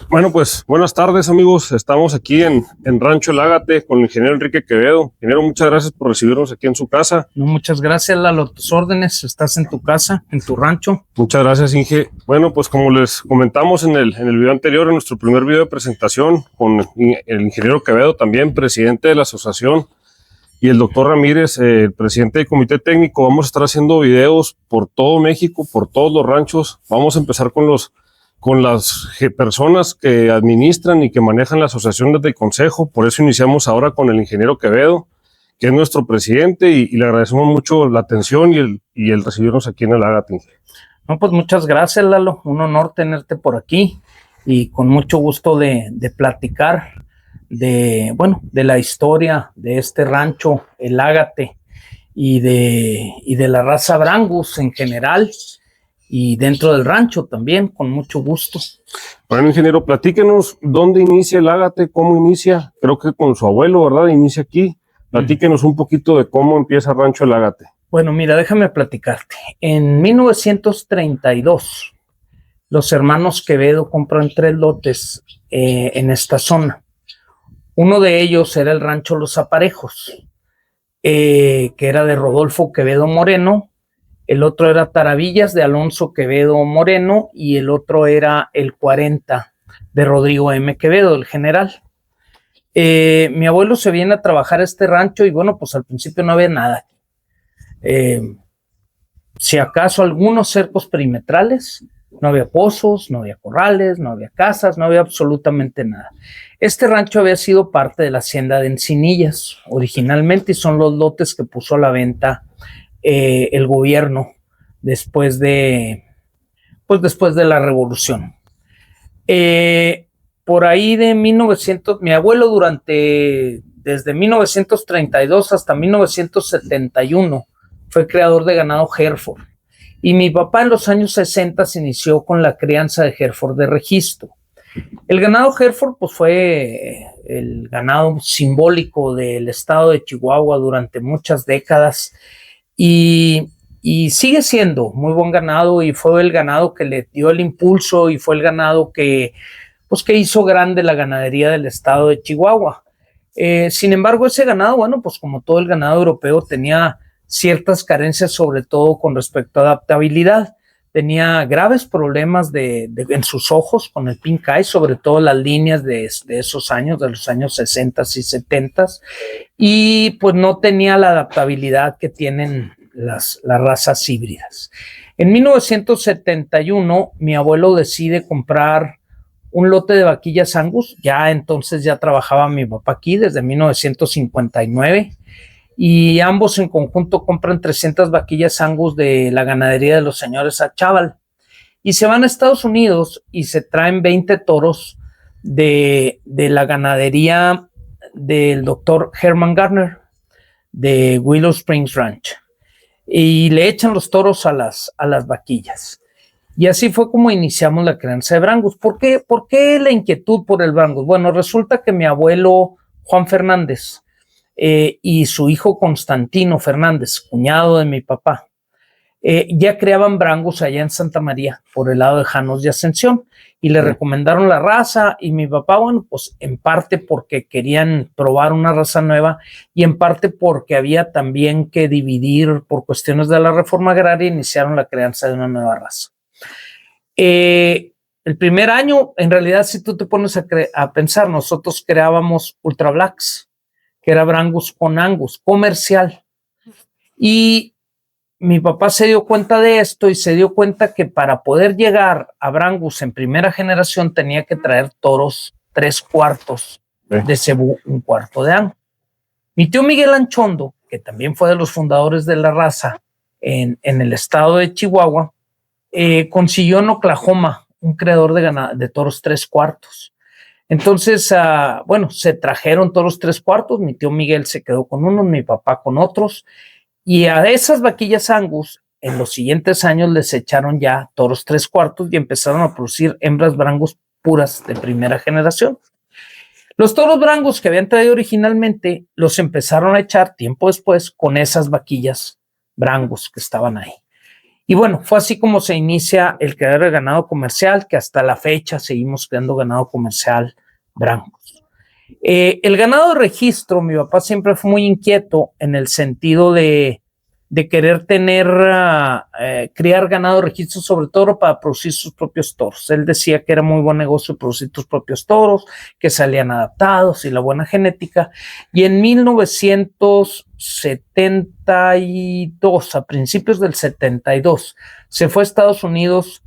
Bueno, pues buenas tardes, amigos. Estamos aquí en Rancho El Ágate con el ingeniero Enrique Quevedo. Ingeniero, muchas gracias por recibirnos aquí en su casa. No, muchas gracias, Lalo. Tus órdenes. Estás en tu casa, en tu rancho. Muchas gracias, Inge. Bueno, pues como les comentamos en el video anterior, en nuestro primer video de presentación, con el ingeniero Quevedo, también presidente de la asociación, y el doctor Ramírez, el presidente del comité técnico, vamos a estar haciendo videos por todo México, por todos los ranchos. Vamos a empezar con las personas que administran y que manejan la asociación desde el consejo. Por eso iniciamos ahora con el ingeniero Quevedo, que es nuestro presidente, y le agradecemos mucho la atención y el recibirnos aquí en El Ágate. No, pues muchas gracias, Lalo. Un honor tenerte por aquí y con mucho gusto de platicar de la historia de este rancho, El Ágate, y de la raza Brangus en general, y dentro del rancho también, con mucho gusto. Bueno, ingeniero, platíquenos dónde inicia El Ágate, cómo inicia. Creo que con su abuelo, ¿verdad? Inicia aquí. Platíquenos un poquito de cómo empieza Rancho El Ágate. Bueno, mira, déjame platicarte. En 1932, los hermanos Quevedo compran 3 lotes en esta zona. Uno de ellos era el rancho Los Aparejos, que era de Rodolfo Quevedo Moreno. El otro era Taravillas de Alonso Quevedo Moreno, y el otro era el 40 de Rodrigo M. Quevedo, el general. Mi abuelo se viene a trabajar a este rancho y bueno, pues al principio no había nada. Si acaso algunos cercos perimetrales, no había pozos, no había corrales, no había casas, no había absolutamente nada. Este rancho había sido parte de la hacienda de Encinillas originalmente, y son los lotes que puso a la venta el gobierno después de la revolución. Por ahí de 1900, mi abuelo desde 1932 hasta 1971 fue criador de ganado Hereford, y mi papá en los años 60 se inició con la crianza de Hereford de registro. El ganado Hereford pues fue el ganado simbólico del estado de Chihuahua durante muchas décadas, y sigue siendo muy buen ganado, y fue el ganado que le dio el impulso, y fue el ganado que hizo grande la ganadería del estado de Chihuahua. Sin embargo, ese ganado, bueno, pues como todo el ganado europeo, tenía ciertas carencias, sobre todo con respecto a adaptabilidad. Tenía graves problemas en sus ojos con el pink eye, sobre todo las líneas de esos años, de los años 60 y 70, y pues no tenía la adaptabilidad que tienen las razas híbridas. En 1971, mi abuelo decide comprar un lote de vaquillas Angus. Entonces ya trabajaba mi papá aquí desde 1959, y ambos en conjunto compran 300 vaquillas Angus de la ganadería de los señores Achával, y se van a Estados Unidos y se traen 20 toros de la ganadería del doctor Herman Garner de Willow Springs Ranch, y le echan los toros a las vaquillas. Y así fue como iniciamos la crianza de Brangus. ¿Por qué la inquietud por el Brangus? Bueno, resulta que mi abuelo Juan Fernández y su hijo Constantino Fernández, cuñado de mi papá, ya criaban Brangus allá en Santa María, por el lado de Janos de Ascensión, y le recomendaron la raza, y mi papá, bueno, pues en parte porque querían probar una raza nueva, y en parte porque había también que dividir por cuestiones de la reforma agraria, iniciaron la crianza de una nueva raza. El primer año, en realidad, si tú te pones a pensar, nosotros creábamos Ultra Blacks, que era Brangus con Angus, comercial. Y mi papá se dio cuenta de esto, y se dio cuenta que para poder llegar a Brangus en primera generación tenía que traer toros 3/4 de cebú, 1/4 de Angus. Mi tío Miguel Anchondo, que también fue de los fundadores de la raza en el estado de Chihuahua, consiguió en Oklahoma un criador de toros 3/4. Entonces, se trajeron toros 3/4. Mi tío Miguel se quedó con unos, mi papá con otros, y a esas vaquillas Angus en los siguientes años les echaron ya toros 3/4 y empezaron a producir hembras Brangus puras de primera generación. Los toros Brangus que habían traído originalmente los empezaron a echar tiempo después con esas vaquillas Brangus que estaban ahí. Y bueno, fue así como se inicia el criadero de ganado comercial, que hasta la fecha seguimos criando ganado comercial Brangus. El ganado de registro, mi papá siempre fue muy inquieto en el sentido de querer criar ganado de registro, sobre todo para producir sus propios toros. Él decía que era muy buen negocio producir tus propios toros, que salían adaptados y la buena genética. Y en 1972, a principios del 72, se fue a Estados Unidos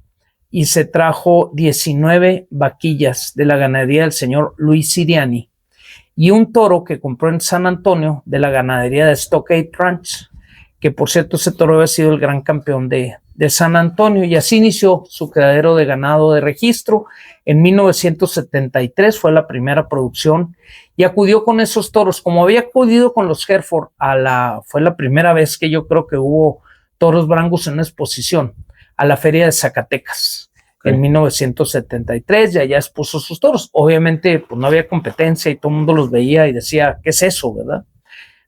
y se trajo 19 vaquillas de la ganadería del señor Luis Siriani y un toro que compró en San Antonio de la ganadería de Stockade Ranch, que por cierto ese toro había sido el gran campeón de San Antonio, y así inició su criadero de ganado de registro. En 1973 fue la primera producción y acudió con esos toros, como había acudido con los Hereford, fue la primera vez que yo creo que hubo toros Brangus en una exposición, a la Feria de Zacatecas. En 1973 y allá expuso sus toros. Obviamente pues no había competencia y todo el mundo los veía y decía, ¿qué es eso, verdad?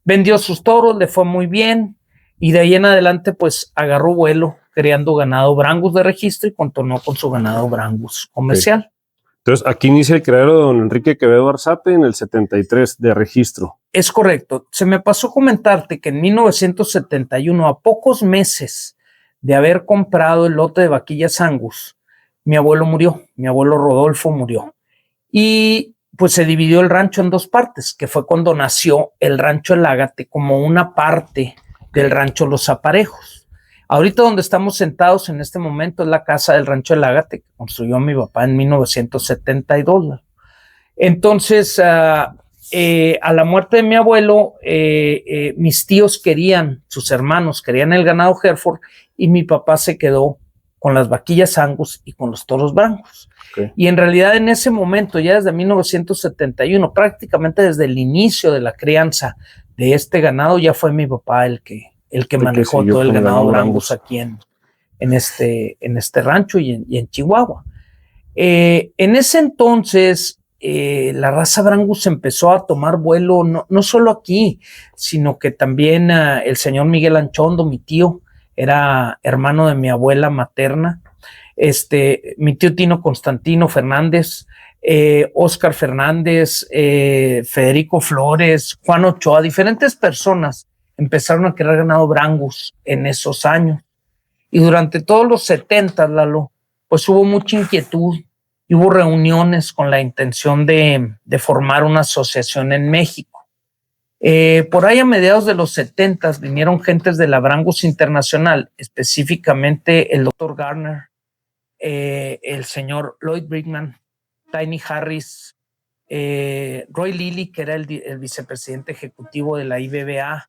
Vendió sus toros, le fue muy bien, y de ahí en adelante pues agarró vuelo creando ganado Brangus de registro y continuó con su ganado Brangus comercial. Entonces aquí inicia el criadero de don Enrique Quevedo Arzate en el 73 de registro. Es correcto. Se me pasó comentarte que en 1971, a pocos meses de haber comprado el lote de vaquillas Angus, mi abuelo murió, mi abuelo Rodolfo murió. Y pues se dividió el rancho en dos partes, que fue cuando nació el rancho El Ágate como una parte del rancho Los Aparejos. Ahorita donde estamos sentados en este momento es la casa del rancho El Ágate que construyó mi papá en 1972. Entonces, a la muerte de mi abuelo, mis tíos sus hermanos querían el ganado Hereford y mi papá se quedó con las vaquillas Angus y con los toros Brangus. Y en realidad en ese momento, ya desde 1971, prácticamente desde el inicio de la crianza de este ganado, ya fue mi papá el que manejó todo el ganado Brangus aquí en este rancho y en Chihuahua. En ese entonces, la raza Brangus empezó a tomar vuelo, no solo aquí, sino que también el señor Miguel Anchondo, mi tío, era hermano de mi abuela materna, mi tío Tino Constantino Fernández, Óscar Fernández, Federico Flores, Juan Ochoa, diferentes personas empezaron a crear ganado Brangus en esos años. Y durante todos los 70, Lalo, pues hubo mucha inquietud y hubo reuniones con la intención de formar una asociación en México. Por ahí a mediados de los 70 vinieron gentes de la Brangus Internacional, específicamente el doctor Garner, el señor Lloyd Brickman, Tiny Harris, Roy Lilly, que era el vicepresidente ejecutivo de la IBBA,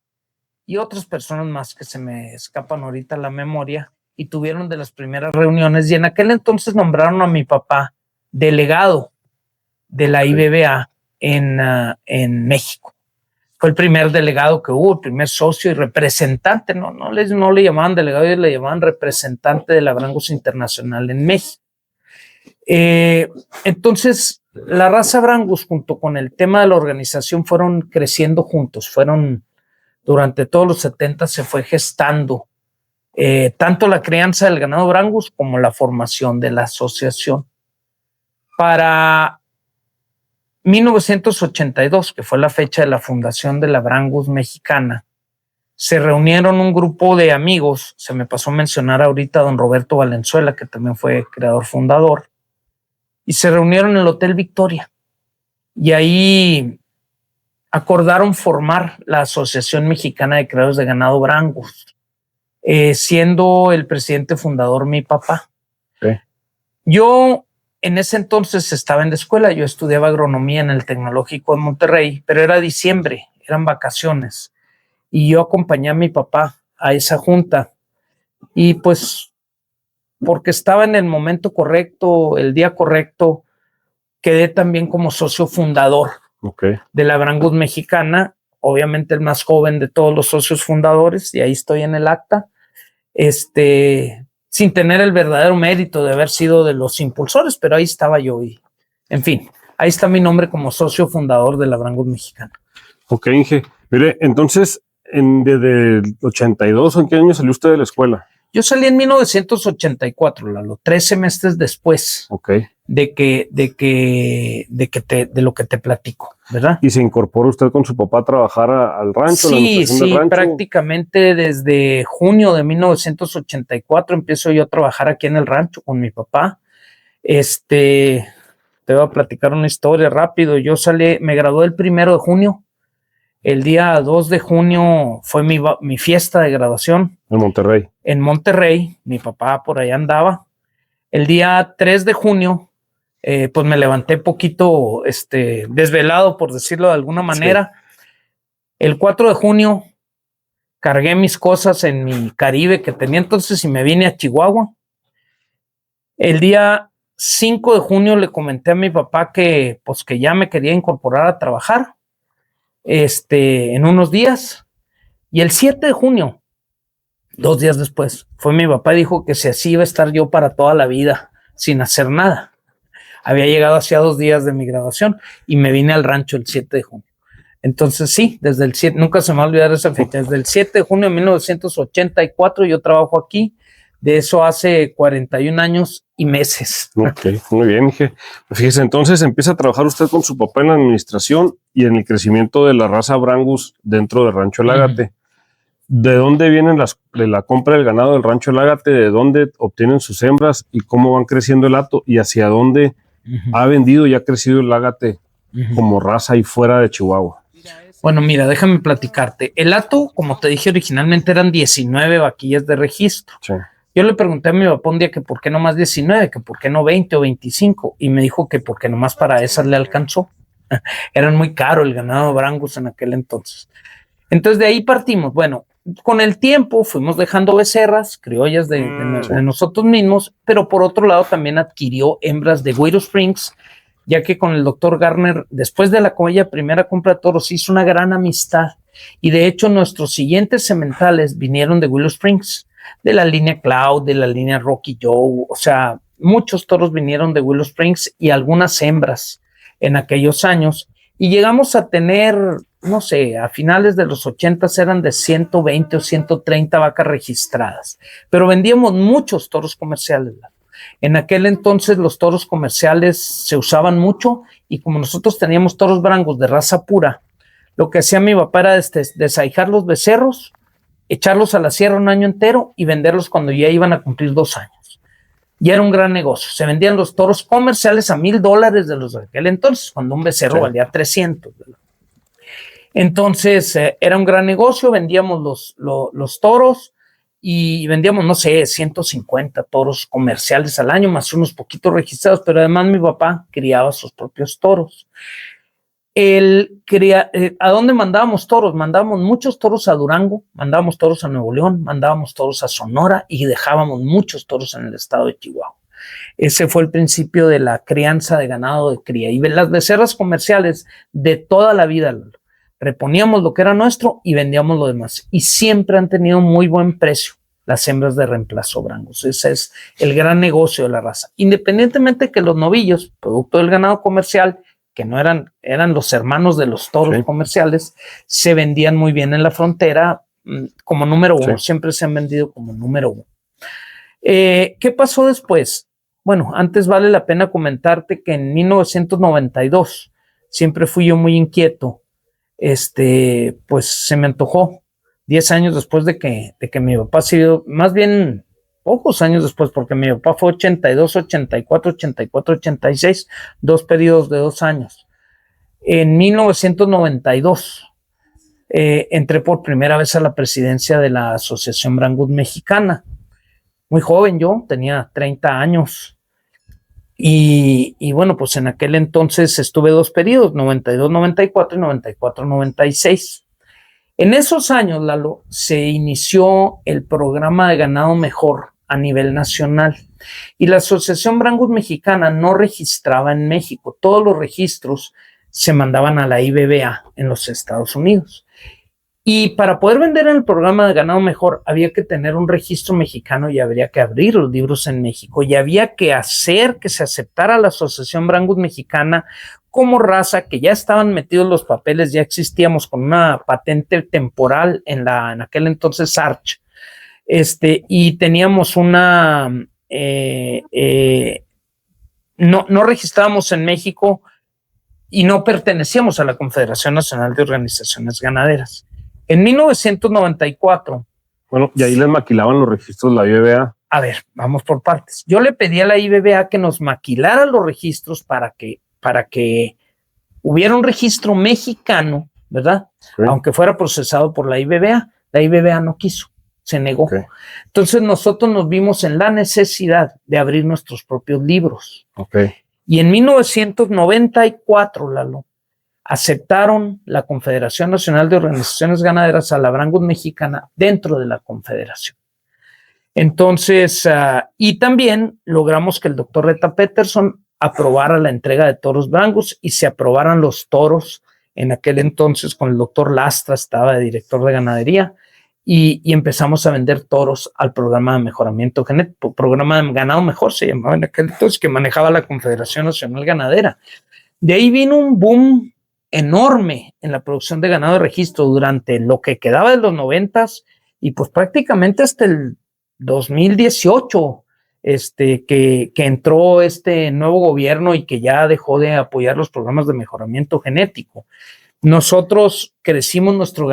y otras personas más que se me escapan ahorita a la memoria, y tuvieron de las primeras reuniones, y en aquel entonces nombraron a mi papá delegado de la IBBA en México. Fue el primer delegado que hubo, el primer socio y representante, no le llamaban delegado, le llamaban representante de la Brangus Internacional en México. Entonces, la raza Brangus junto con el tema de la organización fueron creciendo juntos, durante todos los 70 se fue gestando tanto la crianza del ganado Brangus como la formación de la asociación. Para 1982, que fue la fecha de la fundación de la Brangus mexicana, se reunieron un grupo de amigos, se me pasó a mencionar ahorita a don Roberto Valenzuela, que también fue creador fundador, y se reunieron en el Hotel Victoria, y ahí acordaron formar la Asociación Mexicana de Criadores de Ganado Brangus, siendo el presidente fundador mi papá. Okay. Yo en ese entonces estaba en la escuela, yo estudiaba agronomía en el Tecnológico de Monterrey, pero era diciembre, eran vacaciones, y yo acompañé a mi papá a esa junta, y pues porque estaba en el momento correcto, el día correcto, quedé también como socio fundador de la Brangus mexicana, obviamente el más joven de todos los socios fundadores, y ahí estoy en el acta, sin tener el verdadero mérito de haber sido de los impulsores, pero ahí estaba yo y, en fin, ahí está mi nombre como socio fundador de la Brangus mexicana. Ok, Inge. Mire, entonces, desde el 82, ¿en qué año salió usted de la escuela? Yo salí en 1984, Lalo, 3 semestres después de lo que te platico, ¿verdad? ¿Y se incorporó usted con su papá a trabajar al rancho? Sí, prácticamente desde junio de 1984 empiezo yo a trabajar aquí en el rancho con mi papá. Te voy a platicar una historia rápido. Yo me gradué el 1 de junio. El día 2 de junio fue mi fiesta de graduación. En Monterrey. En Monterrey, mi papá por allá andaba. El día 3 de junio, pues me levanté poquito desvelado, por decirlo de alguna manera. Sí. El 4 de junio cargué mis cosas en mi Caribe que tenía entonces y me vine a Chihuahua. El día 5 de junio le comenté a mi papá que ya me quería incorporar a trabajar en unos días. Y el 7 de junio, 2 días después, fue mi papá y dijo que si así iba a estar yo para toda la vida sin hacer nada. Había llegado hacía 2 días de mi graduación y me vine al rancho el 7 de junio. Entonces sí, desde el 7, nunca se me va a olvidar esa fecha, desde el 7 de junio de 1984 yo trabajo aquí. De eso hace 41 años y meses. Ok, muy bien, dije. Fíjese, entonces empieza a trabajar usted con su papá en la administración y en el crecimiento de la raza Brangus dentro del Rancho El Ágate. ¿De dónde vienen de la compra del ganado del Rancho El Ágate? ¿De dónde obtienen sus hembras y cómo van creciendo el hato? ¿Y hacia dónde ha vendido y ha crecido el Ágate como raza ahí fuera de Chihuahua? Bueno, mira, déjame platicarte. El hato, como te dije originalmente, eran 19 vaquillas de registro. Sí. Yo le pregunté a mi papá un día que por qué no más 19, que por qué no 20 o 25, y me dijo que porque nomás para esas le alcanzó. Eran muy caro el ganado Brangus en aquel entonces. Entonces de ahí partimos. Bueno, con el tiempo fuimos dejando becerras, criollas de nosotros mismos, pero por otro lado también adquirió hembras de Willow Springs, ya que con el doctor Garner, después de la primera compra de toros, hizo una gran amistad. Y de hecho nuestros siguientes sementales vinieron de Willow Springs, de la línea Cloud, de la línea Rocky Joe, o sea, muchos toros vinieron de Willow Springs y algunas hembras en aquellos años, y llegamos a tener, no sé, a finales de los 80 eran de 120 o 130 vacas registradas, pero vendíamos muchos toros comerciales. En aquel entonces los toros comerciales se usaban mucho, y como nosotros teníamos toros Brangus de raza pura, lo que hacía mi papá era desahijar los becerros, echarlos a la sierra un año entero y venderlos cuando ya iban a cumplir 2 años. Ya era un gran negocio. Se vendían los toros comerciales a $1,000 de los de aquel entonces, cuando un becerro valía 300. Entonces, era un gran negocio. Vendíamos los toros y vendíamos, no sé, 150 toros comerciales al año, más unos poquitos registrados, pero además mi papá criaba sus propios toros. ¿A dónde mandábamos toros? Mandábamos muchos toros a Durango, mandábamos toros a Nuevo León, mandábamos toros a Sonora y dejábamos muchos toros en el estado de Chihuahua. Ese fue el principio de la crianza de ganado de cría. Y las becerras comerciales de toda la vida, reponíamos lo que era nuestro y vendíamos lo demás. Y siempre han tenido muy buen precio las hembras de reemplazo Brangus. Ese es el gran negocio de la raza. Independientemente que los novillos, producto del ganado comercial, que no eran los hermanos de los toros comerciales, se vendían muy bien en la frontera como número 1. Siempre se han vendido como número 1. ¿Qué pasó después? Bueno, antes vale la pena comentarte que en 1992 siempre fui yo muy inquieto. Pues se me antojó 10 años después de que mi papá ha sido, más bien pocos años después, porque mi papá fue 82, 84, 84, 86, 2 periodos de 2 años. En 1992 entré por primera vez a la presidencia de la Asociación Brangus Mexicana. Muy joven yo, tenía 30 años. Y bueno, pues en aquel entonces estuve 2 periodos, 92, 94 y 94, 96. En esos años, Lalo, se inició el programa de ganado mejor a nivel nacional, y la Asociación Brangus Mexicana no registraba en México. Todos los registros se mandaban a la IBBA en los Estados Unidos, y para poder vender en el programa de ganado mejor había que tener un registro mexicano y habría que abrir los libros en México, y había que hacer que se aceptara la Asociación Brangus Mexicana como raza, que ya estaban metidos los papeles, ya existíamos con una patente temporal en aquel entonces Arch. Y teníamos una, no registrábamos en México y no pertenecíamos a la Confederación Nacional de Organizaciones Ganaderas. En 1994. Bueno, y ahí les maquilaban los registros de la IBBA. A ver, vamos por partes. Yo le pedí a la IBBA que nos maquilara los registros para que hubiera un registro mexicano, ¿verdad? Okay. Aunque fuera procesado por la IBBA no quiso, se negó. Okay. Entonces nosotros nos vimos en la necesidad de abrir nuestros propios libros. Okay. Y en 1994, Lalo, aceptaron la Confederación Nacional de Organizaciones Ganaderas a la Brangus Mexicana dentro de la Confederación. Entonces, y también logramos que el doctor Reta Peterson aprobara la entrega de toros Brangus y se aprobaran los toros. En aquel entonces con el doctor Lastra estaba de director de ganadería y empezamos a vender toros al programa de mejoramiento genético, programa de ganado mejor se llamaba en aquel entonces, que manejaba la Confederación Nacional Ganadera. De ahí vino un boom enorme en la producción de ganado de registro durante lo que quedaba de los 90s y pues prácticamente hasta el 2018, que entró este nuevo gobierno y que ya dejó de apoyar los programas de mejoramiento genético. Nosotros crecimos nuestro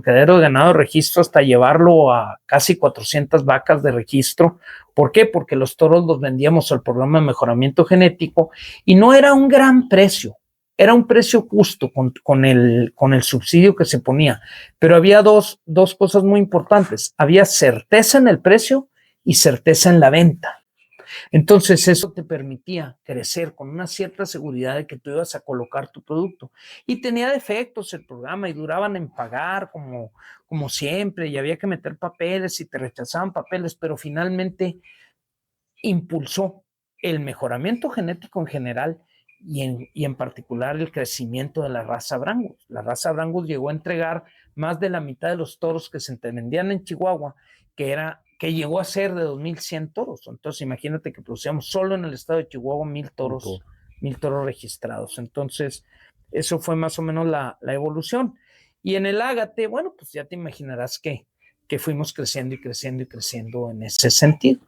criadero de ganado de registro hasta llevarlo a casi 400 vacas de registro. ¿Por qué? Porque los toros los vendíamos al programa de mejoramiento genético y no era un gran precio. Era un precio justo con el subsidio que se ponía, pero había dos cosas muy importantes. Había certeza en el precio y certeza en la venta. Entonces eso te permitía crecer con una cierta seguridad de que tú ibas a colocar tu producto. Y tenía defectos el programa y duraban en pagar como siempre y había que meter papeles y te rechazaban papeles, pero finalmente impulsó el mejoramiento genético en general y en particular el crecimiento de la raza Brangus. La raza Brangus llegó a entregar más de la mitad de los toros que se vendían en Chihuahua, que llegó a ser de 2,100 toros. Entonces imagínate que producíamos solo en el estado de Chihuahua 1,000 toros, 1,000 toros registrados. Entonces eso fue más o menos la evolución. Y en el ágate, bueno, pues ya te imaginarás que fuimos creciendo y creciendo y creciendo en ese sentido.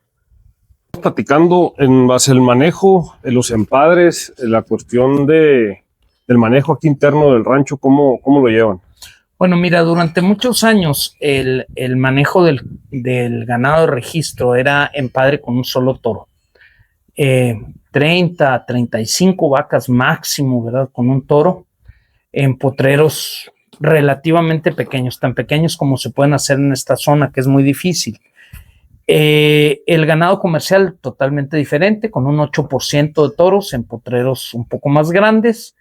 Platicando en base al manejo, los empadres, la cuestión del manejo aquí interno del rancho, ¿cómo lo llevan? Bueno, mira, durante muchos años el manejo del ganado de registro era empadre con un solo toro. 30, 35 vacas máximo, ¿verdad? Con un toro en potreros relativamente pequeños, tan pequeños como se pueden hacer en esta zona, que es muy difícil. El ganado comercial totalmente diferente, con un 8% de toros en potreros un poco más grandes,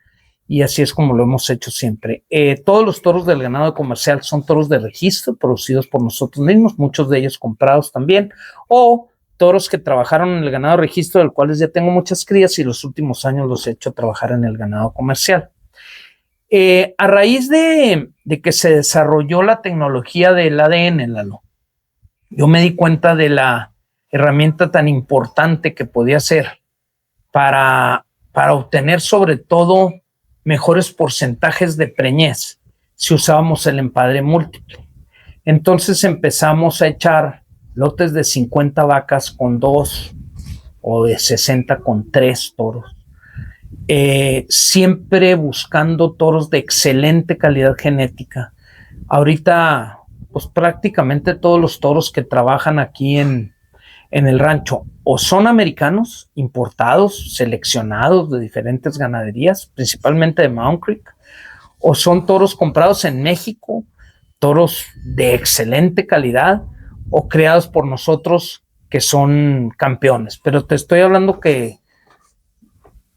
y así es como lo hemos hecho siempre. Todos los toros del ganado comercial son toros de registro, producidos por nosotros mismos, muchos de ellos comprados también, o toros que trabajaron en el ganado de registro, del cuales ya tengo muchas crías y los últimos años los he hecho trabajar en el ganado comercial. A raíz de que se desarrolló la tecnología del ADN, Lalo, yo me di cuenta de la herramienta tan importante que podía ser para obtener sobre todo mejores porcentajes de preñez si usábamos el empadre múltiple. Entonces empezamos a echar lotes de 50 vacas con 2 o de 60 con 3 toros. Siempre buscando toros de excelente calidad genética. Ahorita pues prácticamente todos los toros que trabajan aquí en el rancho o son americanos, importados, seleccionados de diferentes ganaderías, principalmente de Mount Creek, o son toros comprados en México, toros de excelente calidad o creados por nosotros que son campeones. Pero te estoy hablando que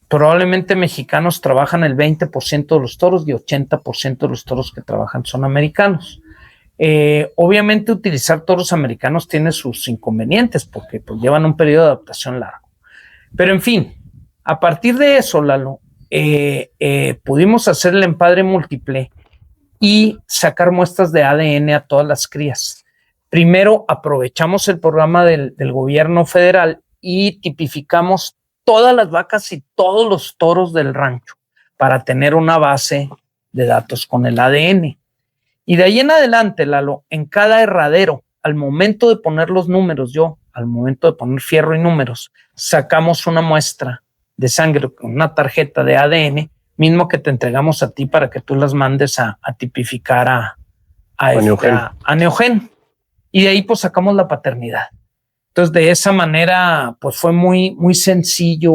probablemente mexicanos trabajan el 20% de los toros y 80% de los toros que trabajan son americanos. Obviamente utilizar toros americanos tiene sus inconvenientes porque pues, llevan un periodo de adaptación largo. Pero en fin, a partir de eso, Lalo, pudimos hacer el empadre múltiple y sacar muestras de ADN a todas las crías. Primero aprovechamos el programa del gobierno federal y tipificamos todas las vacas y todos los toros del rancho para tener una base de datos con el ADN. Y de ahí en adelante, Lalo, en cada herradero al momento de poner los números, al momento de poner fierro y números, sacamos una muestra de sangre con una tarjeta de ADN, mismo que te entregamos a ti para que tú las mandes a tipificar a Neogen. Y de ahí pues sacamos la paternidad. Entonces de esa manera pues fue muy, muy sencillo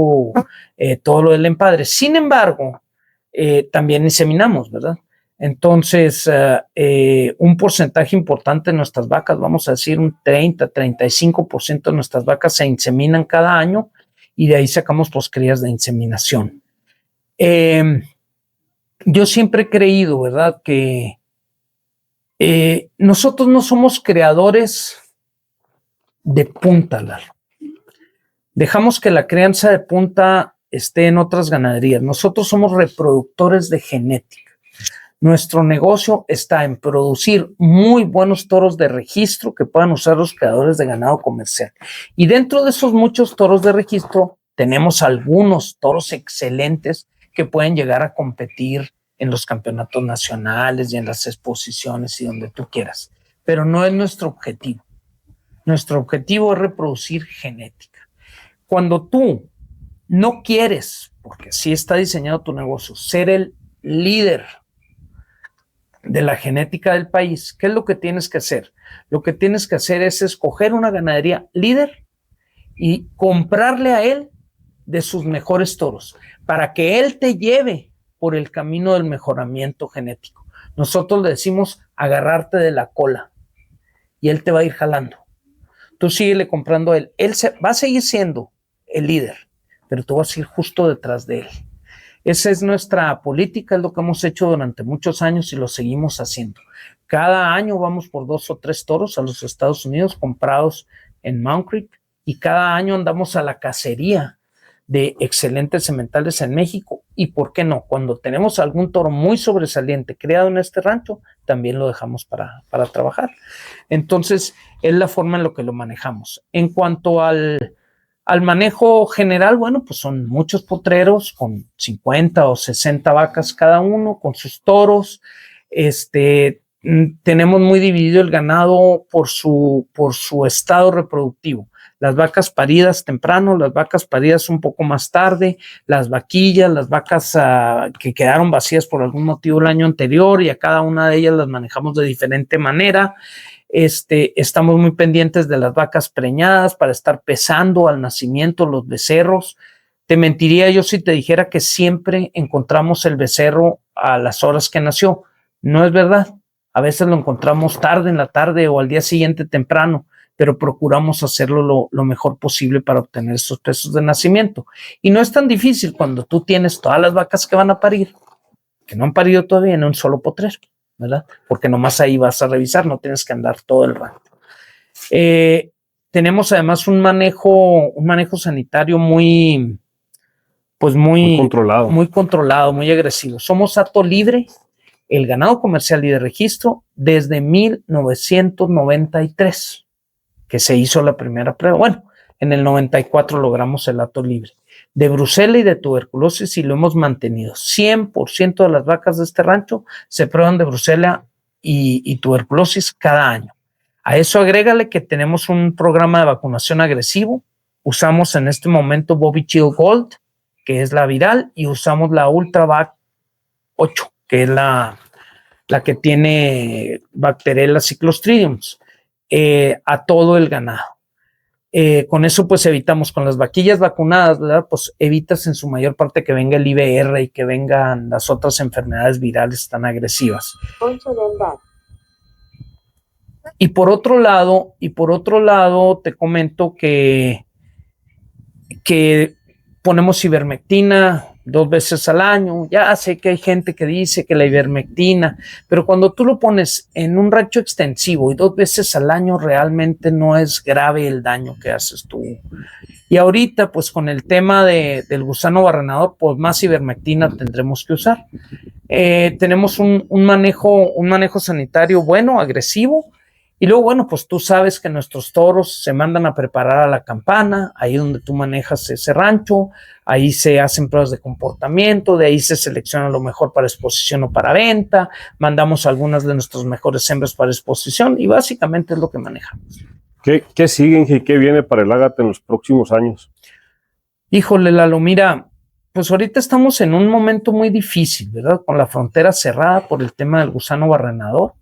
todo lo del empadre. Sin embargo, también inseminamos, ¿verdad? Entonces, un porcentaje importante de nuestras vacas, vamos a decir un 30-35% de nuestras vacas se inseminan cada año y de ahí sacamos crías de inseminación. Yo siempre he creído, ¿verdad?, que nosotros no somos creadores de punta, Lalo. Dejamos que la crianza de punta esté en otras ganaderías. Nosotros somos reproductores de genética. Nuestro negocio está en producir muy buenos toros de registro que puedan usar los creadores de ganado comercial. Y dentro de esos muchos toros de registro, tenemos algunos toros excelentes que pueden llegar a competir en los campeonatos nacionales y en las exposiciones y donde tú quieras. Pero no es nuestro objetivo. Nuestro objetivo es reproducir genética. Cuando tú no quieres, porque así está diseñado tu negocio, ser el líder de la genética del país, ¿qué es lo que tienes que hacer? Lo que tienes que hacer es escoger una ganadería líder y comprarle a él de sus mejores toros para que él te lleve por el camino del mejoramiento genético. Nosotros le decimos agarrarte de la cola y él te va a ir jalando. Tú síguele comprando a él. Él va a seguir siendo el líder, pero tú vas a ir justo detrás de él. Esa es nuestra política, es lo que hemos hecho durante muchos años y lo seguimos haciendo. Cada año vamos por 2 o 3 toros a los Estados Unidos comprados en Mount Creek y cada año andamos a la cacería de excelentes sementales en México. Y por qué no, cuando tenemos algún toro muy sobresaliente creado en este rancho, también lo dejamos para trabajar. Entonces, es la forma en la que lo manejamos. En cuanto al manejo general, bueno, pues son muchos potreros con 50 o 60 vacas cada uno, con sus toros. Tenemos muy dividido el ganado por su estado reproductivo. Las vacas paridas temprano, las vacas paridas un poco más tarde, las vaquillas, las vacas que quedaron vacías por algún motivo el año anterior, y a cada una de ellas las manejamos de diferente manera. Estamos muy pendientes de las vacas preñadas para estar pesando al nacimiento los becerros. Te mentiría yo si te dijera que siempre encontramos el becerro a las horas que nació. No es verdad. A veces lo encontramos tarde en la tarde o al día siguiente temprano, pero procuramos hacerlo lo mejor posible para obtener esos pesos de nacimiento. Y no es tan difícil cuando tú tienes todas las vacas que van a parir, que no han parido todavía en un solo potrero, ¿verdad? Porque nomás ahí vas a revisar, no tienes que andar todo el rato. Tenemos además un manejo sanitario muy controlado, muy agresivo. Somos hato libre, el ganado comercial y de registro, desde 1993. Que se hizo la primera prueba. Bueno, en el 94 logramos el hato libre de brucela y de tuberculosis y lo hemos mantenido. 100% de las vacas de este rancho se prueban de brucela y tuberculosis cada año. A eso agrégale que tenemos un programa de vacunación agresivo. Usamos en este momento Bobby Chill Gold, que es la viral, y usamos la Ultravac 8, que es la que tiene Bacterella cyclostridiums. A todo el ganado. Con eso pues evitamos, con las vaquillas vacunadas, ¿verdad? Pues evitas en su mayor parte que venga el IBR y que vengan las otras enfermedades virales tan agresivas. Y por otro lado te comento que ponemos ivermectina 2 veces al año. Ya sé que hay gente que dice que la ivermectina, pero cuando tú lo pones en un rancho extensivo y 2 veces al año, realmente no es grave el daño que haces tú. Y ahorita, pues con el tema del gusano barrenador, pues más ivermectina tendremos que usar. Tenemos un manejo sanitario bueno, agresivo, Y luego, bueno, pues tú sabes que nuestros toros se mandan a preparar a la campana, ahí donde tú manejas ese rancho, ahí se hacen pruebas de comportamiento, de ahí se selecciona lo mejor para exposición o para venta, mandamos algunas de nuestros mejores hembras para exposición y básicamente es lo que manejamos. ¿Qué sigue y qué viene para el ágate en los próximos años? Híjole, Lalo, mira, pues ahorita estamos en un momento muy difícil, ¿verdad? Con la frontera cerrada por el tema del gusano barrenador.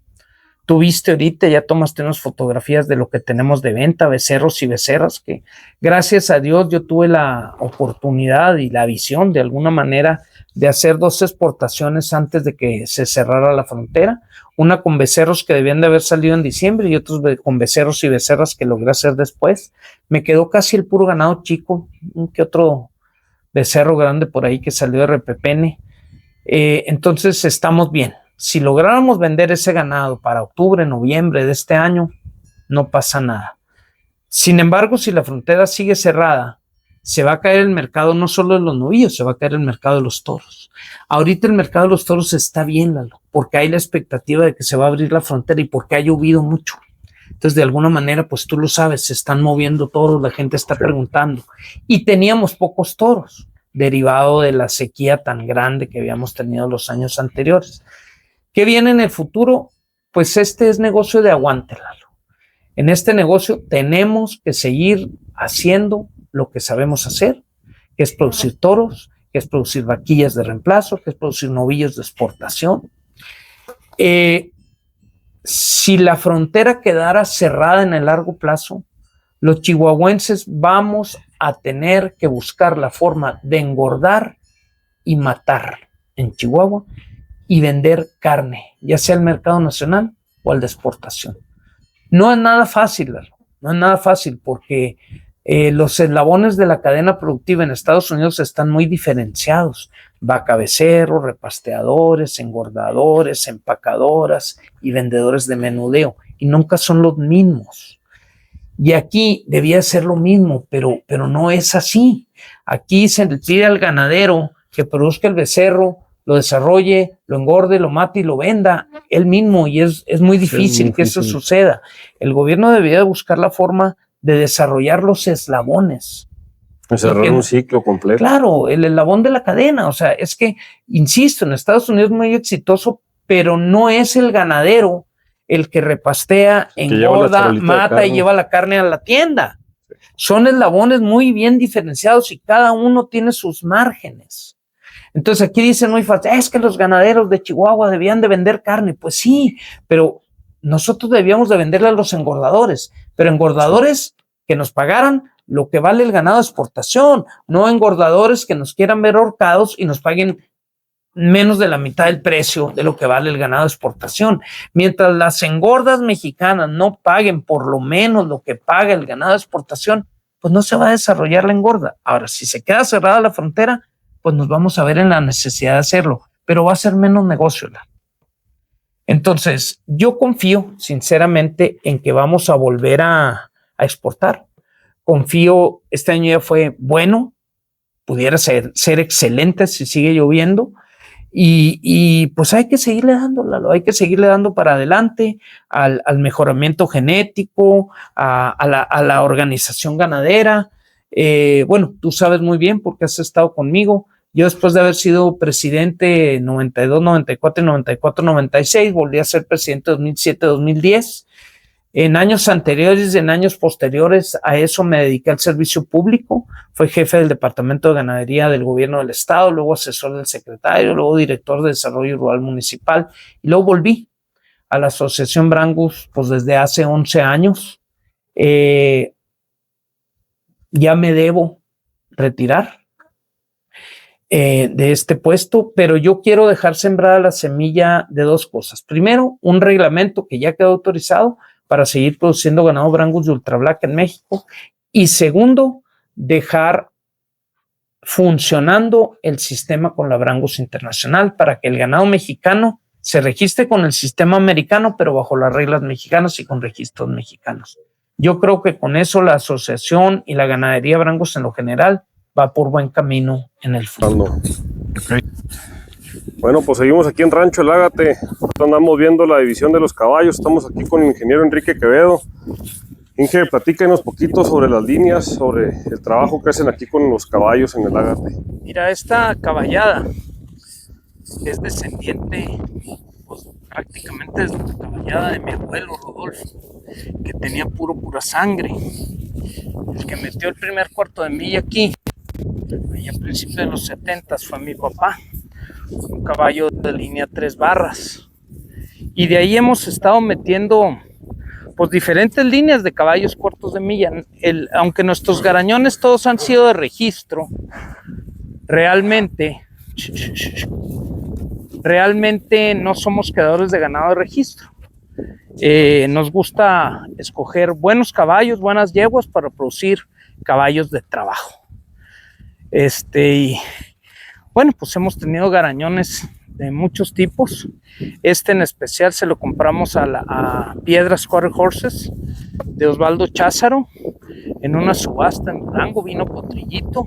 Tú viste ahorita, ya tomaste unas fotografías de lo que tenemos de venta, becerros y becerras, que gracias a Dios yo tuve la oportunidad y la visión de alguna manera de hacer 2 exportaciones antes de que se cerrara la frontera, una con becerros que debían de haber salido en diciembre y otros con becerros y becerras que logré hacer después. Me quedó casi el puro ganado chico, un que otro becerro grande por ahí que salió de RPPN. Entonces estamos bien. Si lográramos vender ese ganado para octubre, noviembre de este año, no pasa nada. Sin embargo, si la frontera sigue cerrada, se va a caer el mercado no solo de los novillos, se va a caer el mercado de los toros. Ahorita el mercado de los toros está bien, Lalo, porque hay la expectativa de que se va a abrir la frontera y porque ha llovido mucho. Entonces, de alguna manera, pues tú lo sabes, se están moviendo toros, la gente está preguntando. Y teníamos pocos toros, derivado de la sequía tan grande que habíamos tenido los años anteriores. ¿Qué viene en el futuro? Pues este es negocio de aguante, Lalo. En este negocio tenemos que seguir haciendo lo que sabemos hacer, que es producir toros, que es producir vaquillas de reemplazo, que es producir novillos de exportación. Si la frontera quedara cerrada en el largo plazo, los chihuahuenses vamos a tener que buscar la forma de engordar y matar en Chihuahua y vender carne, ya sea al mercado nacional o al de exportación. No es nada fácil, no es nada fácil porque los eslabones de la cadena productiva en Estados Unidos están muy diferenciados. Vaca becerro, repasteadores, engordadores, empacadoras y vendedores de menudeo, y nunca son los mismos. Y aquí debía ser lo mismo, pero no es así. Aquí se le pide al ganadero que produzca el becerro, lo desarrolle, lo engorde, lo mate y lo venda él mismo, y es muy difícil que eso suceda. El gobierno debería buscar la forma de desarrollar los eslabones. Cerrar un ciclo completo. Claro, el eslabón de la cadena, o sea, es que, insisto, en Estados Unidos es muy exitoso, pero no es el ganadero el que repastea, engorda, mata y lleva la carne a la tienda. Son eslabones muy bien diferenciados y cada uno tiene sus márgenes. Entonces aquí dicen muy fácil, es que los ganaderos de Chihuahua debían de vender carne. Pues sí, pero nosotros debíamos de venderle a los engordadores, pero engordadores que nos pagaran lo que vale el ganado de exportación, no engordadores que nos quieran ver ahorcados y nos paguen menos de la mitad del precio de lo que vale el ganado de exportación. Mientras las engordas mexicanas no paguen por lo menos lo que paga el ganado de exportación, pues no se va a desarrollar la engorda. Ahora, si se queda cerrada la frontera, pues nos vamos a ver en la necesidad de hacerlo, pero va a ser menos negocio. Entonces, yo confío sinceramente en que vamos a volver a exportar. Confío, este año ya fue bueno, pudiera ser excelente si sigue lloviendo, y pues hay que seguirle dando, Lalo, hay que seguirle dando para adelante al mejoramiento genético, a la organización ganadera. Bueno, tú sabes muy bien porque has estado conmigo. Yo después de haber sido presidente 92, 94 y 94, 96, volví a ser presidente 2007, 2010. En años anteriores y en años posteriores a eso me dediqué al servicio público. Fui jefe del Departamento de Ganadería del Gobierno del Estado, luego asesor del secretario, luego director de Desarrollo Rural Municipal y luego volví a la Asociación Brangus pues desde hace 11 años. Ya me debo retirar de este puesto, pero yo quiero dejar sembrada la semilla de 2 cosas. Primero, un reglamento que ya quedó autorizado para seguir produciendo ganado Brangus de Ultra Black en México. Y segundo, dejar funcionando el sistema con la Brangus Internacional para que el ganado mexicano se registre con el sistema americano, pero bajo las reglas mexicanas y con registros mexicanos. Yo creo que con eso la asociación y la ganadería Brangus en lo general va por buen camino en el futuro. Okay. Bueno, pues seguimos aquí en Rancho El Ágate. Ahorita andamos viendo la división de los caballos. Estamos aquí con el ingeniero Enrique Quevedo. Inge, platícanos poquito sobre las líneas, sobre el trabajo que hacen aquí con los caballos en el Ágate. Mira, esta caballada es descendiente, pues prácticamente es la caballada de mi abuelo Rodolfo, que tenía pura sangre. El que metió el primer cuarto de milla aquí, ahí a principios de los 70 fue mi papá, un caballo de línea 3 barras. Y de ahí hemos estado metiendo pues diferentes líneas de caballos cortos de milla. Aunque nuestros garañones todos han sido de registro, realmente no somos criadores de ganado de registro. Nos gusta escoger buenos caballos, buenas yeguas para producir caballos de trabajo. Y bueno, pues hemos tenido garañones de muchos tipos. En especial se lo compramos a Piedras Quarter Horses de Osvaldo Cházaro en una subasta en Durango. Vino potrillito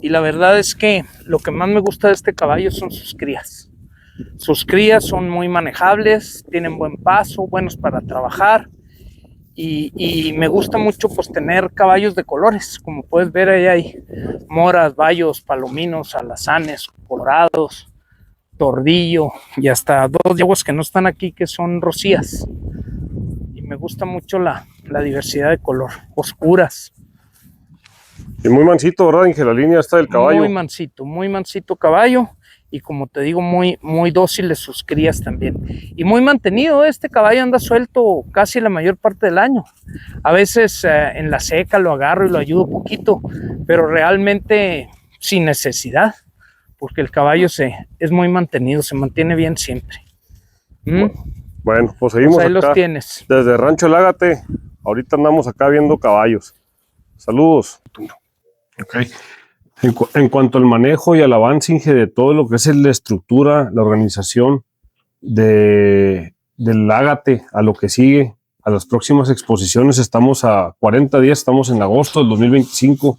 y la verdad es que lo que más me gusta de este caballo son sus crías. Sus crías son muy manejables, tienen buen paso, buenos para trabajar y me gusta mucho pues tener caballos de colores. Como puedes ver, ahí hay moras, bayos, palominos, alazanes, colorados, tordillo y hasta dos yeguas que no están aquí que son rosías. Y me gusta mucho la diversidad de color, oscuras. Y muy mansito, ¿verdad, Inge? La línea está del caballo. Muy mansito caballo. Y como te digo, muy dóciles sus crías también. Y muy mantenido, este caballo anda suelto casi la mayor parte del año. A veces en la seca lo agarro y lo ayudo poquito, pero realmente sin necesidad, porque el caballo es muy mantenido, se mantiene bien siempre. Bueno, pues seguimos pues ahí acá. Los tienes. Desde Rancho El Ágate, ahorita andamos acá viendo caballos. Saludos. Okay. En cuanto al manejo y al avance, Inge, de todo lo que es la estructura, la organización del Ágate a lo que sigue, a las próximas exposiciones, estamos a 40 días, estamos en agosto del 2025,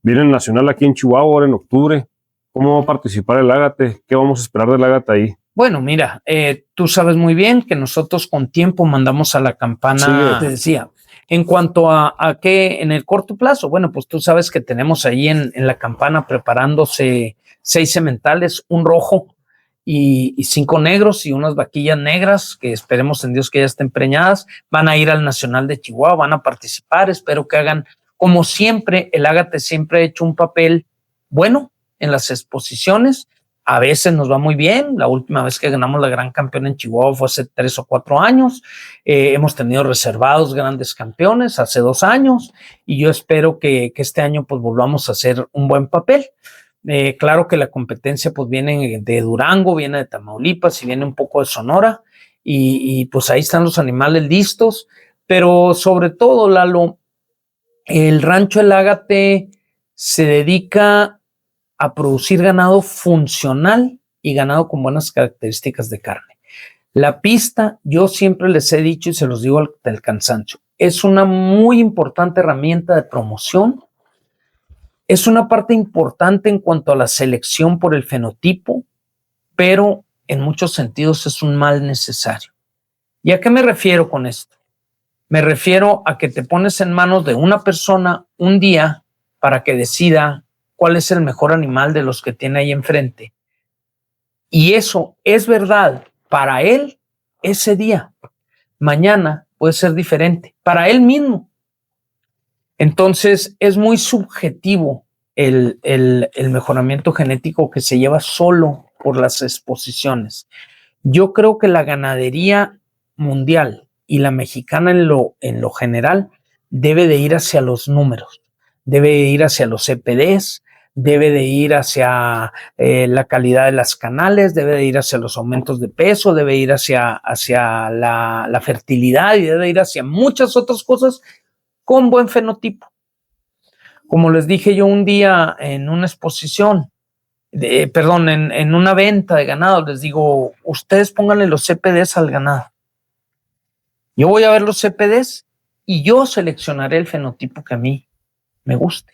viene el Nacional aquí en Chihuahua ahora en octubre. ¿Cómo va a participar el Ágate? ¿Qué vamos a esperar del Ágate ahí? Bueno, mira, tú sabes muy bien que nosotros con tiempo mandamos a la campana, te decía. En cuanto a qué en el corto plazo, bueno, pues tú sabes que tenemos ahí en la campana preparándose 6 sementales, un rojo y 5 negros y unas vaquillas negras que esperemos en Dios que ya estén preñadas. Van a ir al Nacional de Chihuahua, van a participar, espero que hagan como siempre. El Ágate siempre ha hecho un papel bueno en las exposiciones. A veces nos va muy bien. La última vez que ganamos la gran campeona en Chihuahua fue hace 3 o 4 años. Hemos tenido reservados grandes campeones hace 2 años y yo espero que este año pues volvamos a hacer un buen papel. Claro que la competencia pues viene de Durango, viene de Tamaulipas y viene un poco de Sonora y pues ahí están los animales listos, pero sobre todo, Lalo, el Rancho El Ágate se dedica a producir ganado funcional y ganado con buenas características de carne. La pista, yo siempre les he dicho y se los digo del cansancio, es una muy importante herramienta de promoción, es una parte importante en cuanto a la selección por el fenotipo, pero en muchos sentidos es un mal necesario. ¿Y a qué me refiero con esto? Me refiero a que te pones en manos de una persona un día para que decida cuál es el mejor animal de los que tiene ahí enfrente. Y eso es verdad para él ese día. Mañana puede ser diferente para él mismo. Entonces es muy subjetivo el mejoramiento genético que se lleva solo por las exposiciones. Yo creo que la ganadería mundial y la mexicana en lo general debe de ir hacia los números, debe de ir hacia los CPDs, debe de ir hacia la calidad de las canales, debe de ir hacia los aumentos de peso, debe ir hacia la fertilidad y debe ir hacia muchas otras cosas con buen fenotipo. Como les dije yo un día en una exposición, en una venta de ganado, les digo, ustedes pónganle los CPDs al ganado. Yo voy a ver los CPDs y yo seleccionaré el fenotipo que a mí me guste.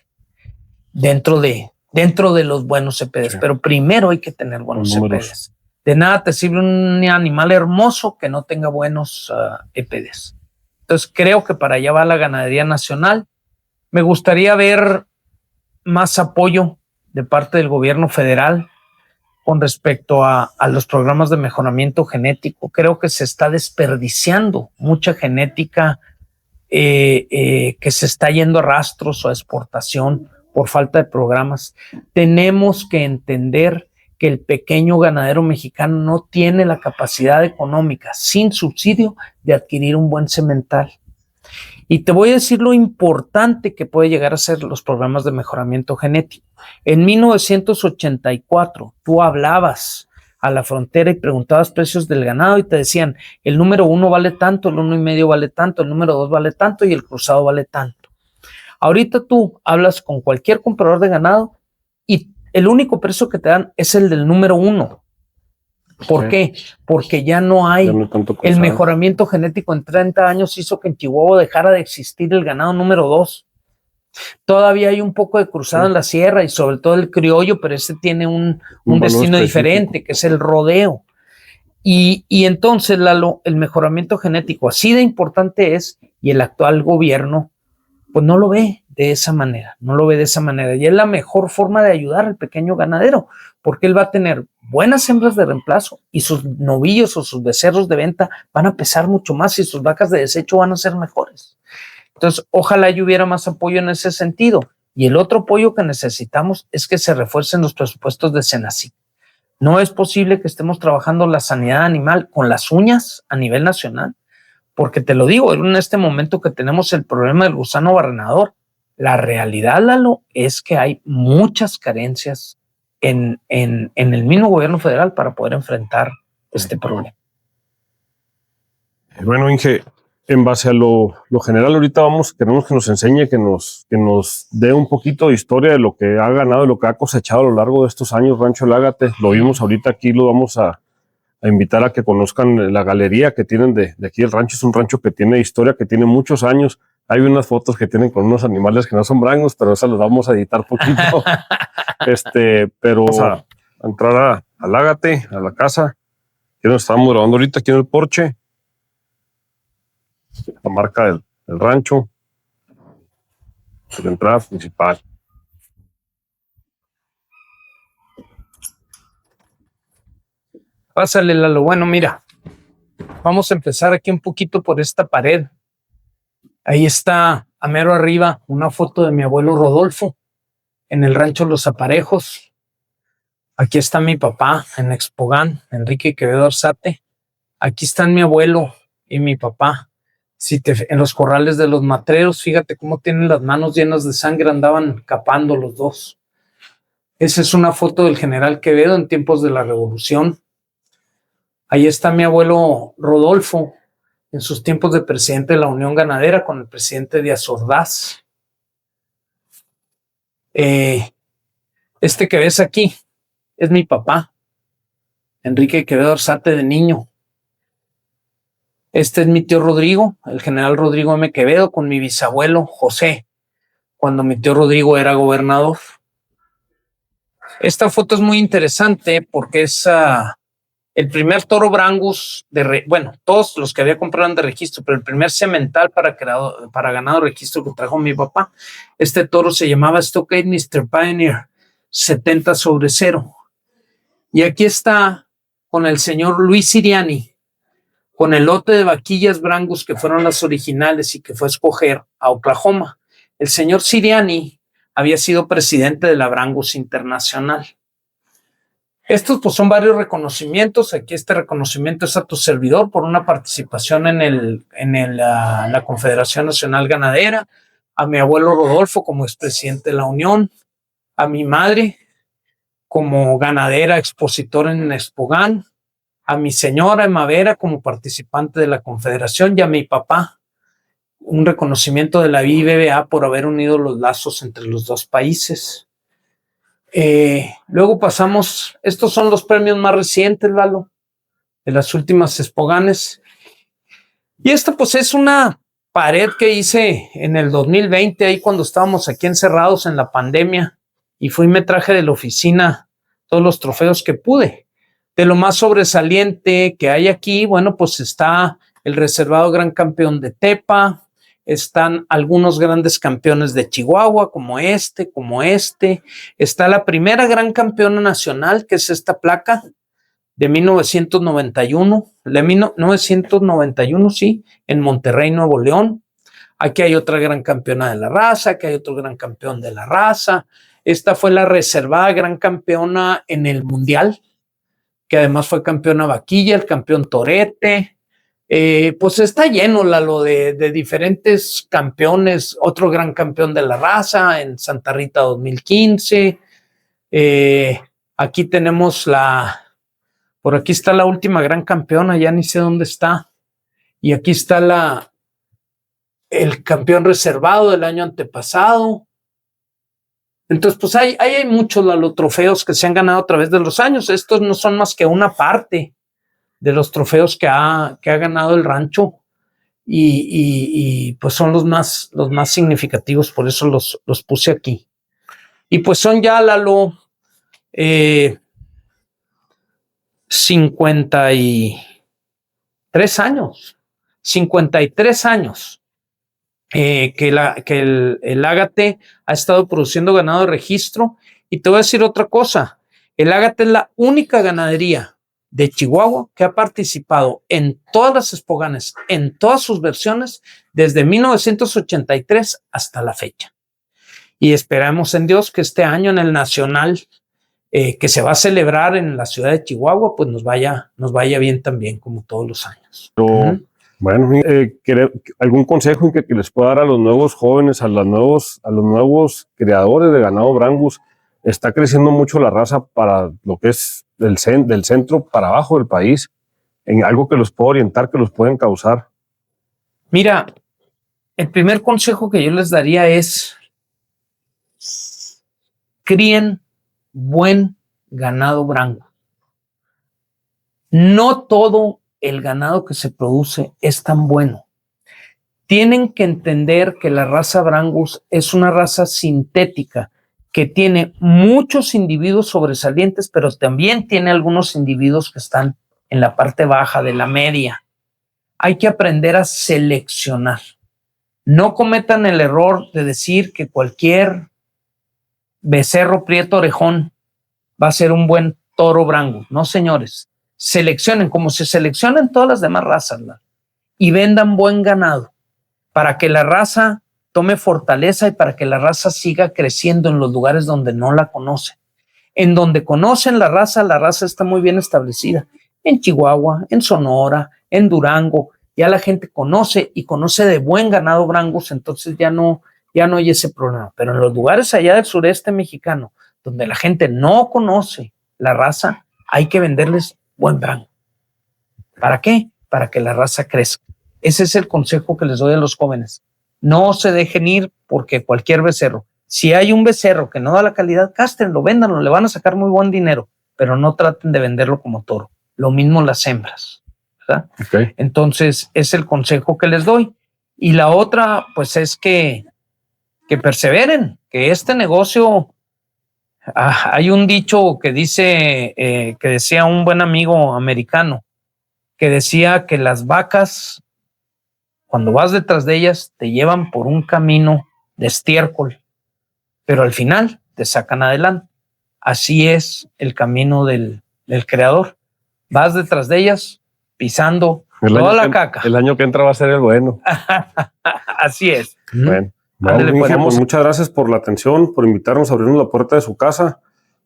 Dentro de dentro de los buenos CPDs, pero primero hay que tener buenos CPDs. De nada te sirve un animal hermoso que no tenga buenos EPDs. Entonces creo que para allá va la ganadería nacional. Me gustaría ver más apoyo de parte del gobierno federal con respecto a los programas de mejoramiento genético. Creo que se está desperdiciando mucha genética que se está yendo a rastros o a exportación por falta de programas. Tenemos que entender que el pequeño ganadero mexicano no tiene la capacidad económica sin subsidio de adquirir un buen semental. Y te voy a decir lo importante que puede llegar a ser los programas de mejoramiento genético. En 1984, tú hablabas a la frontera y preguntabas precios del ganado y te decían, el número 1 vale tanto, el 1.5 vale tanto, el número 2 vale tanto y el cruzado vale tanto. Ahorita tú hablas con cualquier comprador de ganado y el único precio que te dan es el del número 1. ¿Por qué? Porque ya no hay el mejoramiento genético. En 30 años hizo que en Chihuahua dejara de existir el ganado número 2. Todavía hay un poco de cruzado en la sierra y sobre todo el criollo, pero ese tiene un destino diferente, que es el rodeo. Y entonces, Lalo, el mejoramiento genético así de importante es, y el actual gobierno pues no lo ve de esa manera, y es la mejor forma de ayudar al pequeño ganadero, porque él va a tener buenas hembras de reemplazo y sus novillos o sus becerros de venta van a pesar mucho más y sus vacas de desecho van a ser mejores. Entonces, ojalá y hubiera más apoyo en ese sentido. Y el otro apoyo que necesitamos es que se refuercen los presupuestos de Senacic. No es posible que estemos trabajando la sanidad animal con las uñas a nivel nacional, porque te lo digo, en este momento que tenemos el problema del gusano barrenador, la realidad, Lalo, es que hay muchas carencias en el mismo gobierno federal para poder enfrentar este problema. Bueno, Inge, en base a lo general, ahorita queremos que nos enseñe, que nos dé un poquito de historia de lo que ha ganado, de lo que ha cosechado a lo largo de estos años Rancho El Ágate. Lo vimos ahorita aquí, lo vamos a invitar a que conozcan la galería que tienen de aquí el rancho. Es un rancho que tiene historia, que tiene muchos años. Hay unas fotos que tienen con unos animales que no son brangos, pero esas las vamos a editar poquito. Pero vamos a entrar al Ágate, a la casa. Aquí nos estamos grabando ahorita, aquí en el porche. La marca del rancho. La entrada principal. Pásale, Lalo. Bueno, mira, vamos a empezar aquí un poquito por esta pared. Ahí está, a mero arriba, una foto de mi abuelo Rodolfo en el rancho Los Aparejos. Aquí está mi papá en Expogán, Enrique Quevedo Arzate. Aquí están mi abuelo y mi papá. En los corrales de los matreros, fíjate cómo tienen las manos llenas de sangre, andaban capando los dos. Esa es una foto del general Quevedo en tiempos de la Revolución. Ahí está mi abuelo Rodolfo en sus tiempos de presidente de la Unión Ganadera con el presidente Díaz Ordaz. Este que ves aquí es mi papá, Enrique Quevedo Arzate de niño. Este es mi tío Rodrigo, el general Rodrigo M. Quevedo, con mi bisabuelo José, cuando mi tío Rodrigo era gobernador. Esta foto es muy interesante porque es el primer toro Brangus, todos los que había comprado eran de registro, pero el primer semental para ganado registro que trajo mi papá. Este toro se llamaba Stockade Mr. Pioneer 70/0. Y aquí está con el señor Luis Siriani, con el lote de vaquillas Brangus que fueron las originales y que fue a escoger a Oklahoma. El señor Siriani había sido presidente de la Brangus Internacional. Estos pues son varios reconocimientos. Aquí este reconocimiento es a tu servidor por una participación en la Confederación Nacional Ganadera, a mi abuelo Rodolfo como expresidente de la Unión, a mi madre como ganadera expositora en Expogán, a mi señora Emma Vera como participante de la Confederación y a mi papá un reconocimiento de la BBVA por haber unido los lazos entre los dos países. Luego pasamos, estos son los premios más recientes, Lalo, de las últimas Expoganes. Y esta pues es una pared que hice en el 2020, ahí cuando estábamos aquí encerrados en la pandemia. y fui y me traje de la oficina todos los trofeos que pude. De lo más sobresaliente que hay aquí, bueno, pues está el reservado Gran Campeón de Tepa, están algunos grandes campeones de Chihuahua, como este, está la primera gran campeona nacional, que es esta placa de 1991, sí, en Monterrey, Nuevo León. Aquí hay otra gran campeona de la raza, aquí hay otro gran campeón de la raza. Esta fue la reservada gran campeona en el Mundial, que además fue campeona vaquilla, el campeón torete. Pues está lleno, Lalo, de diferentes campeones. Otro gran campeón de la raza en Santa Rita 2015. Aquí tenemos por aquí está la última gran campeona, ya ni sé dónde está. Y aquí está el campeón reservado del año antepasado. Entonces, pues hay muchos, Lalo, trofeos que se han ganado a través de los años. Estos no son más que una parte de los trofeos que ha ganado el rancho y pues son los más significativos, por eso los puse aquí. Y pues son ya, Lalo, 53 años que el Ágate ha estado produciendo ganado de registro. Y te voy a decir otra cosa, el Ágate es la única ganadería de Chihuahua que ha participado en todas las expoganes, en todas sus versiones, desde 1983 hasta la fecha. Y esperamos en Dios que este año en el Nacional, que se va a celebrar en la ciudad de Chihuahua, pues nos vaya bien también, como todos los años. Bueno, ¿algún consejo que les pueda dar a los nuevos jóvenes, a los nuevos creadores de ganado Brangus? Está creciendo mucho la raza para lo que es del centro para abajo del país, en algo que los pueda orientar, que los pueden causar. Mira, el primer consejo que yo les daría es: críen buen ganado Brangus. No todo el ganado que se produce es tan bueno. Tienen que entender que la raza Brangus es una raza sintética que tiene muchos individuos sobresalientes, pero también tiene algunos individuos que están en la parte baja de la media. Hay que aprender a seleccionar. No cometan el error de decir que cualquier becerro prieto orejón va a ser un buen toro Brangus. No, señores. Seleccionen como se seleccionan todas las demás razas, ¿no? Y vendan buen ganado para que la raza tome fortaleza y para que la raza siga creciendo en los lugares donde no la conocen. En donde conocen la raza está muy bien establecida. En Chihuahua, en Sonora, en Durango, ya la gente conoce y conoce de buen ganado Brangus, entonces ya no hay ese problema. Pero en los lugares allá del sureste mexicano, donde la gente no conoce la raza, hay que venderles buen Brangus. ¿Para qué? Para que la raza crezca. Ese es el consejo que les doy a los jóvenes. No se dejen ir porque cualquier becerro. Si hay un becerro que no da la calidad, cástrenlo, véndanlo, le van a sacar muy buen dinero, pero no traten de venderlo como toro. Lo mismo las hembras, ¿verdad? Okay. Entonces, es el consejo que les doy. Y la otra, pues, es que perseveren, que este negocio... hay un dicho que decía un buen amigo americano, que decía que las vacas, cuando vas detrás de ellas, te llevan por un camino de estiércol, pero al final te sacan adelante. Así es el camino del creador. Vas detrás de ellas, pisando toda la caca. El año que entra va a ser el bueno. Así es. Bueno. Pues muchas gracias por la atención, por invitarnos a abrirnos la puerta de su casa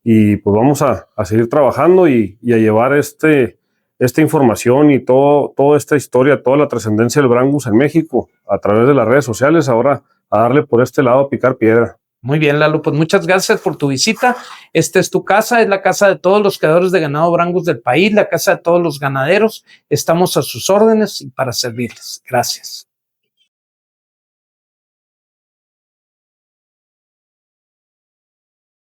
y pues vamos a seguir trabajando y a llevar esta información y toda esta historia, toda la trascendencia del Brangus en México a través de las redes sociales, ahora a darle por este lado, a picar piedra. Muy bien, Lalo, pues muchas gracias por tu visita. Esta es tu casa, es la casa de todos los creadores de ganado Brangus del país, la casa de todos los ganaderos. Estamos a sus órdenes y para servirles. Gracias.